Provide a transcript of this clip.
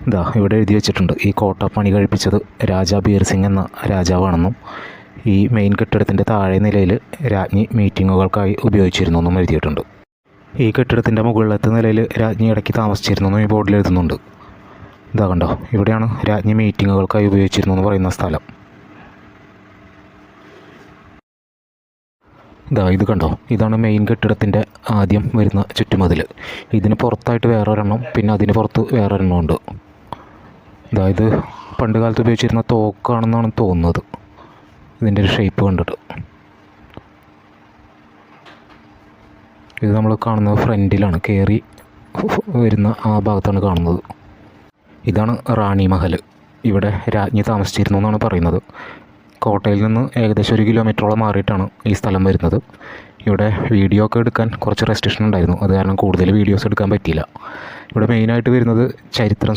ഇതാ ഇവിടെ എഴുതി വെച്ചിട്ടുണ്ട്, ഈ കോട്ട പണി കഴിപ്പിച്ചത് രാജാ ബീർ സിംഗ് എന്ന രാജാവാണെന്നും ഈ മെയിൻ കെട്ടിടത്തിൻ്റെ താഴെ നിലയിൽ രാജ്ഞി മീറ്റിങ്ങുകൾക്കായി ഉപയോഗിച്ചിരുന്നു എന്നും എഴുതിയിട്ടുണ്ട്. ഈ കെട്ടിടത്തിൻ്റെ മുകളിലത്തെ നിലയിൽ രാജ്ഞി ഇടയ്ക്ക് താമസിച്ചിരുന്നു എന്നും ഈ ബോർഡിൽ എഴുതുന്നുണ്ട്. ഇതാ കണ്ടോ, ഇവിടെയാണ് രാജ്ഞി മീറ്റിങ്ങുകൾക്കായി ഉപയോഗിച്ചിരുന്നു എന്ന് പറയുന്ന സ്ഥലം. ഇതാ ഇത് കണ്ടോ, ഇതാണ് മെയിൻ കെട്ടിടത്തിൻ്റെ ആദ്യം വരുന്ന ചുറ്റുമതിൽ. ഇതിന് പുറത്തായിട്ട് വേറൊരെണ്ണം, പിന്നെ അതിന് പുറത്ത് വേറൊരെണ്ണം ഉണ്ട്. ഇത് പണ്ട് കാലത്ത് ഉപയോഗിച്ചിരുന്ന തോക്കാണെന്നാണ് തോന്നുന്നത്, ഇതിൻ്റെ ഒരു ഷേപ്പ് കണ്ടിട്ട്. ഇത് നമ്മൾ കാണുന്നത് ഫ്രണ്ടിലാണ്, കയറി വരുന്ന ആ ഭാഗത്താണ് കാണുന്നത്. ഇതാണ് റാണി മഹൽ. ഇവിടെ രാജ്ഞി താമസിച്ചിരുന്നു എന്നാണ് പറയുന്നത്. കോട്ടയിൽ നിന്ന് ഏകദേശം 1 കിലോമീറ്ററോളം മാറിയിട്ടാണ് ഈ സ്ഥലം വരുന്നത്. ഇവിടെ വീഡിയോ ഒക്കെ എടുക്കാൻ കുറച്ച് റെസ്ട്രിക്ഷൻ ഉണ്ടായിരുന്നു, അത് കാരണം കൂടുതൽ വീഡിയോസ് എടുക്കാൻ പറ്റിയില്ല. ഇവിടെ മെയിനായിട്ട് വരുന്നത് ചരിത്രം